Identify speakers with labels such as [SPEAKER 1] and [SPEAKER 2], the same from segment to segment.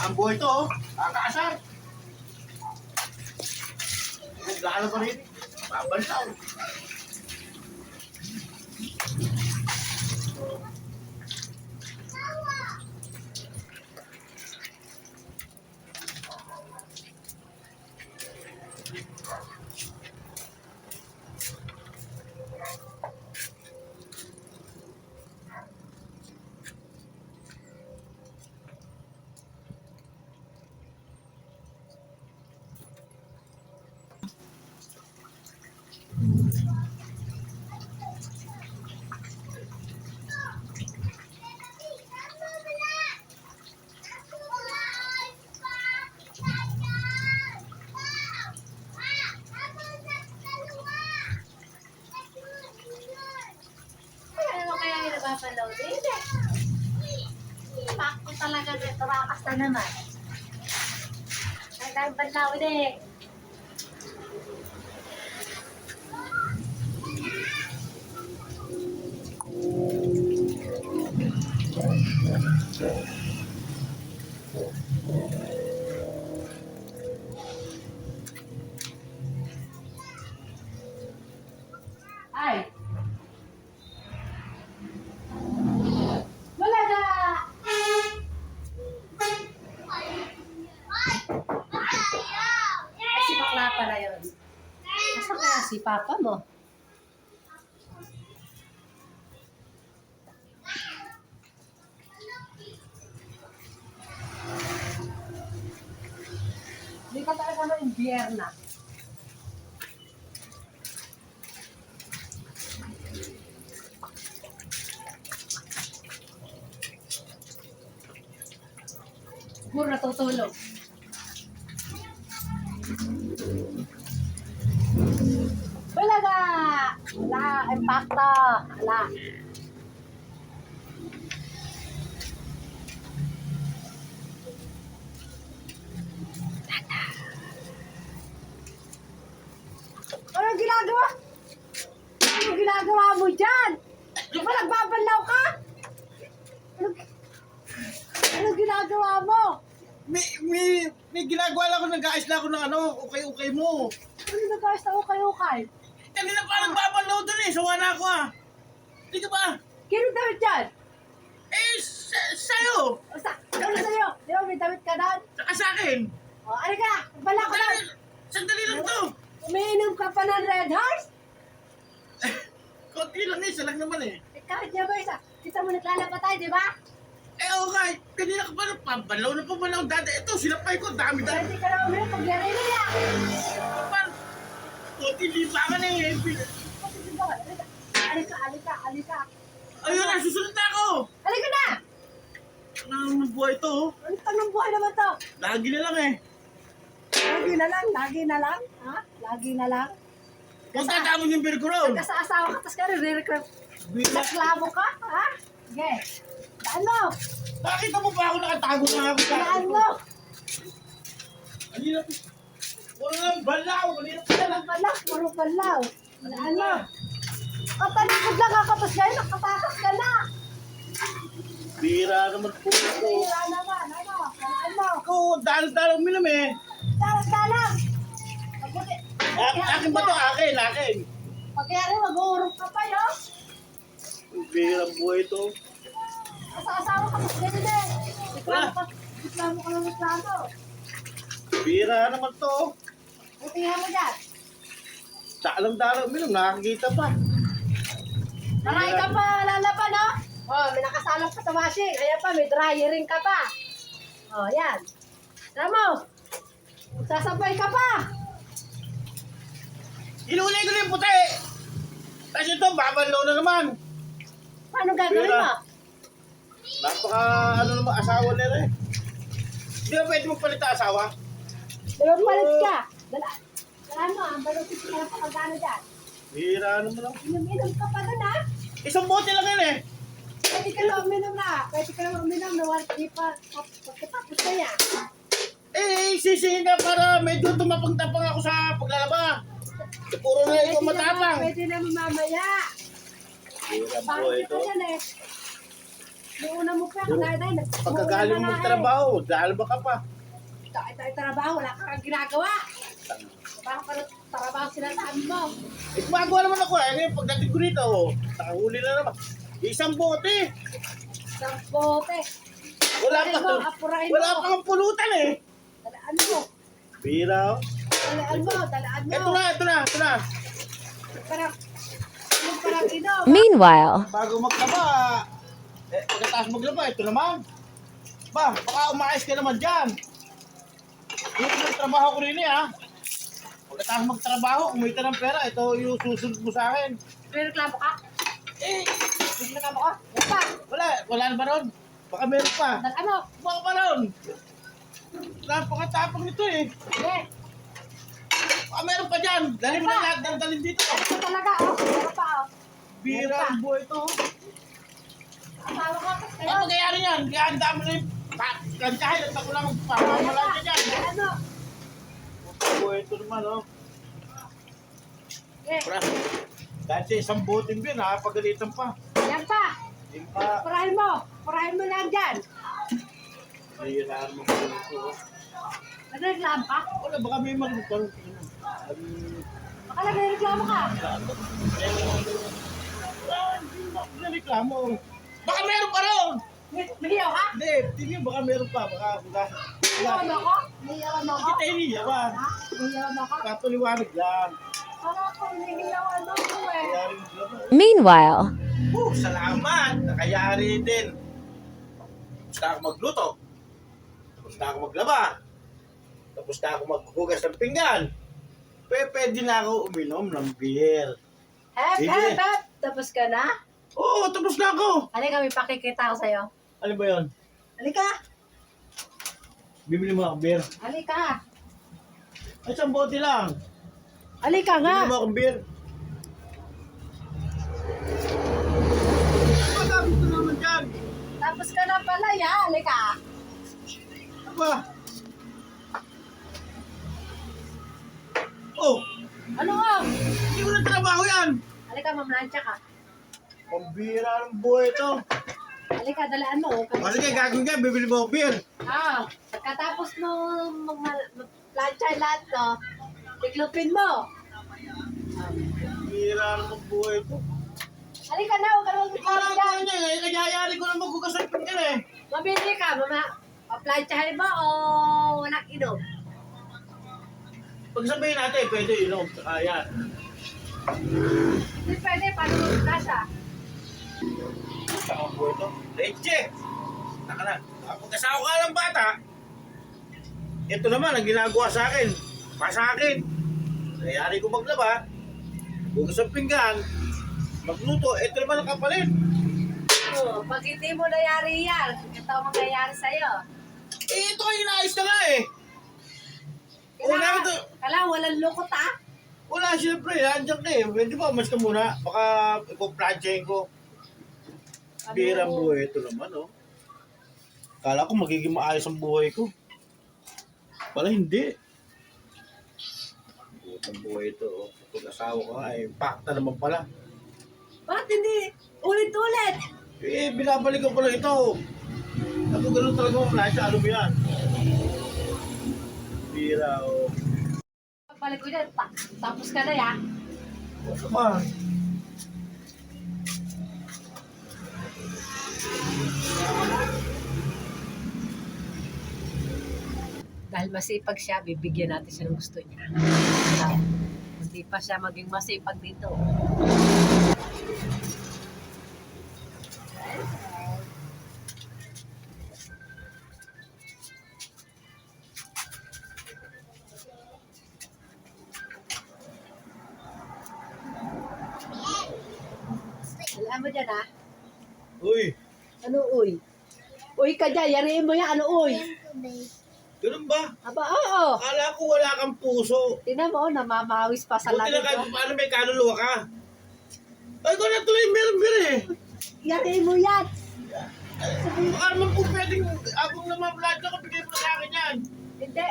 [SPEAKER 1] Ang buhay to, oh. Kakaasar. Lalo pa rin. Babansaw.
[SPEAKER 2] Napapalaw din eh. Pakto talaga dito, rakas na naman. Ay, dahil banlaw din eh. Ay! Pala yun. Nasaan kaya si Papa mo? Hindi ka talaga ma-imbierna. Siguro natutulog. Balaga! Wala, impacto. Wala. Anong ginagawa? Anong ginagawa mo dyan? Di ba nagbabanlaw ka? Anong ginagawa mo?
[SPEAKER 1] May ginagawa lang ako, nag-aayos lang ako ng ano, ukay-ukay mo.
[SPEAKER 2] Ano nag-aayos na ukay-ukay?
[SPEAKER 1] Kanina pa nagbabalaw doon eh, sawa na ako ah. Hindi ka ba?
[SPEAKER 2] Kino damit dyan?
[SPEAKER 1] Eh, sa'yo.
[SPEAKER 2] Ano sa'yo? Di ba may damit ka doon?
[SPEAKER 1] Saka sa akin.
[SPEAKER 2] O, ano ka? Bala ko doon.
[SPEAKER 1] Sandali lang to.
[SPEAKER 2] Umiinom ka pa ng Red Horse?
[SPEAKER 1] Konti lang isa lang naman eh.
[SPEAKER 2] Eh, kahit niya ba isa? Kita mo naglalaba tayo, di ba?
[SPEAKER 1] Eh, okay. Kanina ka pa nagpabalaw na pabalaw dati. Ito, sinapay ko, dami-dami.
[SPEAKER 2] Hindi ka na uminom pag yari nila.
[SPEAKER 1] Konti libangan eh.
[SPEAKER 2] Alika.
[SPEAKER 1] Ayun na, susunod na ako.
[SPEAKER 2] Halika na!
[SPEAKER 1] Ano buhay to?
[SPEAKER 2] Ano tanong buhay naman to?
[SPEAKER 1] Lagi na lang eh.
[SPEAKER 2] Lagi na lang. Ha? Lagi na lang.
[SPEAKER 1] Huwag tatamon yung birgurong.
[SPEAKER 2] Nagkasa-asawa ka, tapos ka rin-recruit. Naklamo ka, ha? Sige. Daan mo!
[SPEAKER 1] Nakita mo ba ako nakatago na ako sa
[SPEAKER 2] Daan mo!
[SPEAKER 1] Kanina po. Wala lang balaw. Kanina po lang.
[SPEAKER 2] Puro balaw. Daan mo! Katalikod lang ako, tapos ngayon nakatakas ka na!
[SPEAKER 1] Bira naman po ako.
[SPEAKER 2] Hira naman, ano? Daan mo!
[SPEAKER 1] Ako, dahil uminom eh.
[SPEAKER 2] Dalang!
[SPEAKER 1] Akin ba to? Akin.
[SPEAKER 2] Pagkayari, mag-uurong ka pa, yo!
[SPEAKER 1] Bira buhay to.
[SPEAKER 2] Asa-asawa ka, tapos ganyan eh! Reklamo ka ng reklamo!
[SPEAKER 1] Bira naman to.
[SPEAKER 2] Butihan mo dyan!
[SPEAKER 1] Dalang uminom. Nakakita pa.
[SPEAKER 2] Maray ka pa, lalaban, no? Oh, may nakasalang pa sa washing. Ayan pa, may dryering ka pa. Oh, yan. Tama. Magsasabay ka pa.
[SPEAKER 1] Inulay ko na yung puti. Kasi ito, babanlaw na naman.
[SPEAKER 2] Paano gagawin mo?
[SPEAKER 1] Napaka, naman, asawa nila eh. Di ba pwede magpalit ang asawa?
[SPEAKER 2] Dalawang palit ka. Dalaan mo, ang balong sisi ka lang pakagano dyan.
[SPEAKER 1] Bira naman ako.
[SPEAKER 2] Inom ka pa doon, ha?
[SPEAKER 1] Isang bote lang yan eh.
[SPEAKER 2] Pwede ka lang uminom na. Pwede ka lang uminom na di pa pagkatapos na yan.
[SPEAKER 1] Eh, sisihin ka para medyo tumapang-tapang ako sa paglalaba. Puro na ikaw matapang.
[SPEAKER 2] Pwede na mamaya.
[SPEAKER 1] Bira
[SPEAKER 2] Parang
[SPEAKER 1] buhay
[SPEAKER 2] kita
[SPEAKER 1] to.
[SPEAKER 2] yan eh. Yung una mo pa, kadaday.
[SPEAKER 1] Pagkagaling mo magtrabaho, lalaba ka pa.
[SPEAKER 2] Ito trabaho, wala kang ginagawa. Baka pa trabaho sinasabi mo.
[SPEAKER 1] Eh, gumagawa naman ako. Eh, ngayon, pagdating ko rito, nakahuli na naman. Isang bote.
[SPEAKER 2] Isang bote.
[SPEAKER 1] Wala
[SPEAKER 2] Apurahin
[SPEAKER 1] pa.
[SPEAKER 2] mo, apurahin mo.
[SPEAKER 1] Wala pa kang pulutan eh.
[SPEAKER 2] Dalaan mo.
[SPEAKER 1] Bira.
[SPEAKER 2] Dalaan mo, dalaan mo.
[SPEAKER 1] Ito na.
[SPEAKER 2] Parang, yung parang inom.
[SPEAKER 3] Meanwhile,
[SPEAKER 1] Bago maglaba, pagkatapos maglaba, ito naman. Ba, baka umayos ka naman dyan. Ito yung trabaho ko rin eh, ha. Pagkatapos magtrabaho, kumita ng pera, ito yung susunod mo sa akin.
[SPEAKER 2] May reklamo ka?
[SPEAKER 1] Eh,
[SPEAKER 2] May reklamo ka? Yan pa.
[SPEAKER 1] wala na ba ron? Baka meron pa.
[SPEAKER 2] Dalaan mo.
[SPEAKER 1] Baka pa ron. Napakatapang nito eh.
[SPEAKER 2] Sige.
[SPEAKER 1] Baka meron pa dyan. Dali mo na lahat, dalhin dito.
[SPEAKER 2] Ito talaga, oh. Meron pa, oh.
[SPEAKER 1] Bira ang buhay ito.
[SPEAKER 2] Asawa ka.
[SPEAKER 1] Ano mangyayari yan? Kaya ang dami na yung kantahin at ako lang magpapamalan ka dyan.
[SPEAKER 2] Dalaan mo.
[SPEAKER 1] Buhay ito naman, oh.
[SPEAKER 2] Sige.
[SPEAKER 1] Dahil sa isang boting bin, nakapagalitan pa.
[SPEAKER 2] Yan pa.
[SPEAKER 1] Hindi pa.
[SPEAKER 2] Purahin mo. Purahin mo lang dyan.
[SPEAKER 1] Nahihirahan mo ko ito.
[SPEAKER 2] Nagreklamo ka?
[SPEAKER 1] Wala, baka may maglupan.
[SPEAKER 2] Baka nagreklamo ka?
[SPEAKER 1] Hindi reklamo. Baka meron pa ron!
[SPEAKER 2] Mahiyaw ka?
[SPEAKER 1] Hindi, tingin baka meron pa. Baka
[SPEAKER 2] Mahiyawan mo ako? Mahiyawan mo ako?
[SPEAKER 1] Kita iniyawan.
[SPEAKER 2] Ha? Mahiyawan mo ako?
[SPEAKER 1] Katuliwanag lang.
[SPEAKER 2] Para ako, mahiyawan mo ako eh.
[SPEAKER 1] Kayari mo lang.
[SPEAKER 3] meanwhile,
[SPEAKER 1] Salamat! Nakayari din. Tapos na ako magluto. Tapos na ako maglaba. Tapos na ako maghugas ng pinggan. Pwede na ako uminom ng beer. Sige.
[SPEAKER 2] Hep. Tapos ka na?
[SPEAKER 1] Oo, tapos na ako.
[SPEAKER 2] Halika, may pakikita ko sa'yo.
[SPEAKER 1] Ano ba yun?
[SPEAKER 2] Halika.
[SPEAKER 1] Bibili mo ako beer.
[SPEAKER 2] Halika.
[SPEAKER 1] Ay, isang bote lang.
[SPEAKER 2] Halika nga.
[SPEAKER 1] Bibili mo akong beer. Pagkabit ko naman dyan.
[SPEAKER 2] Tapos ka na pala, ya. Halika.
[SPEAKER 1] Ano ba? Oh,
[SPEAKER 2] Ano nga?
[SPEAKER 1] hindi mo na trabaho yan.
[SPEAKER 2] Halika, mamlansya ka.
[SPEAKER 1] Pambira ng buhay ito.
[SPEAKER 2] Halika, dalaan mo.
[SPEAKER 1] O sige, gagawin ka, bibili mo akong beer.
[SPEAKER 2] Pagkatapos mo mag-plancha lahat, no? Tiklupin mo.
[SPEAKER 1] Pambira ng buhay ito.
[SPEAKER 2] Halika na, huwag ka naman
[SPEAKER 1] Parang
[SPEAKER 2] magkakita.
[SPEAKER 1] ako niya eh, kanyayari ko na maghugas ng pinggan eh.
[SPEAKER 2] Mabili ka, paplansyahin mo o walang inom?
[SPEAKER 1] Pag sabihin natin, pwede inom. Saka yan.
[SPEAKER 2] Hindi pwede, paano magkasa?
[SPEAKER 1] Sa ang buhay ito. Leche! Taka na. Kapag asawa ka ng bata, ito naman ang ginagawa sa akin. Pa sa akin. Kayari ko maglaba, hugas ng pinggan, magluto, ito naman ang kapalit.
[SPEAKER 2] Oo, pag hindi mo nayari yan, ito ang mangyayari sa'yo.
[SPEAKER 1] Eh, ito kayo inaayos na nga eh.
[SPEAKER 2] Kailangan walang lukot ha?
[SPEAKER 1] Wala, siyempre, andyan ka eh. Pwede ba, mas ka muna. Baka ipo-planchain ko. Birang buhay ito naman, oh. Kala ko magiging maayos ang buhay ko. Pala hindi. Ang buhay ito, oh. Kung asawa ko, ay pakta naman pala.
[SPEAKER 2] Bakit hindi? Ulit-ulit!
[SPEAKER 1] Eh, binabalikan ko lang ito. Ako ganun talaga ang plancha. Ano ba yan? Bira, oh.
[SPEAKER 2] Pagbalik ko dyan, tapos ka na ya.
[SPEAKER 1] Ano ba?
[SPEAKER 2] Dahil masipag siya, bibigyan natin siya ng gusto niya. Hindi pa siya maging masipag dito. Alam mo dyan ha?
[SPEAKER 1] Uy,
[SPEAKER 2] Ano uy? Uy ka dyan, yariin mo yan, ano uy?
[SPEAKER 1] ganun ba?
[SPEAKER 2] Aba, oo.
[SPEAKER 1] Akala ko wala kang puso.
[SPEAKER 2] Tingnan mo, namamawis pa sa
[SPEAKER 1] Buti na
[SPEAKER 2] langit.
[SPEAKER 1] kahit
[SPEAKER 2] Oh.
[SPEAKER 1] paano may kaluluwa ka. Ay, ko na tuloy meron eh.
[SPEAKER 2] Yariin mo yan.
[SPEAKER 1] Baka naman kung pwedeng abong naman vlog ka, bigay mo na sa akin yan.
[SPEAKER 2] Hindi.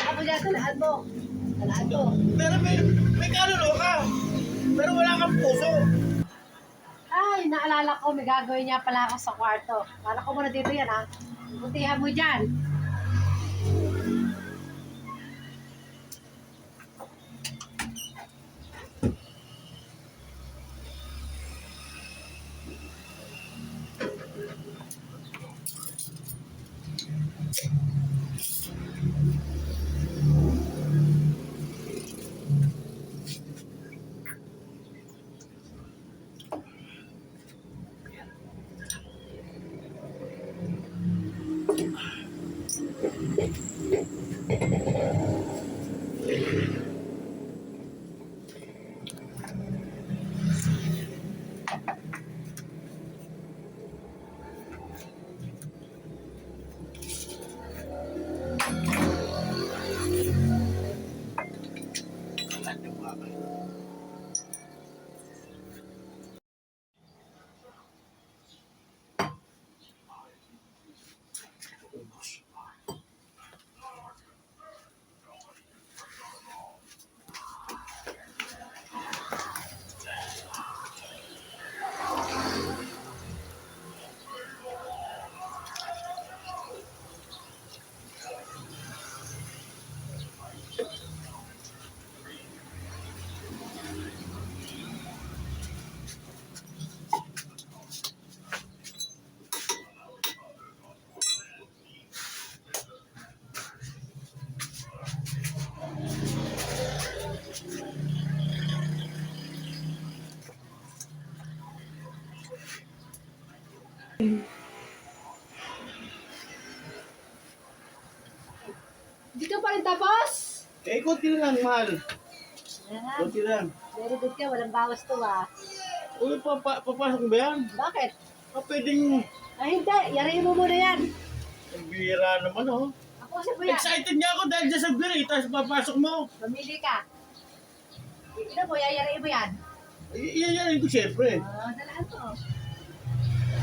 [SPEAKER 2] Ako dyan, talaan mo. Talaan mo.
[SPEAKER 1] Pero may kaluluwa ka. Pero wala kang puso.
[SPEAKER 2] Ah, Ay, naalala ko, may gagawin niya pala ako sa kwarto. Kala ko muna dito yan, ha? Puntihan mo dyan. Dito pa rin tapos?
[SPEAKER 1] Eh, konti lang, mahal.
[SPEAKER 2] Ayan.
[SPEAKER 1] Konti lang.
[SPEAKER 2] Very good ka, walang bawas to, ha?
[SPEAKER 1] Uy, papasok ba yan?
[SPEAKER 2] Bakit?
[SPEAKER 1] Pwedeng
[SPEAKER 2] Ay, hindi. Yariin mo muna yan.
[SPEAKER 1] ang bihira naman, oh.
[SPEAKER 2] Ako si Kuya.
[SPEAKER 1] Excited niya ako dahil dyan sa biri, tapos papasok mo.
[SPEAKER 2] Mamili ka. Ito mo, yayariin mo yan.
[SPEAKER 1] Iyayarin ko siyempre.
[SPEAKER 2] Dalaan to.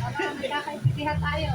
[SPEAKER 2] Magkakaintindihan tayo.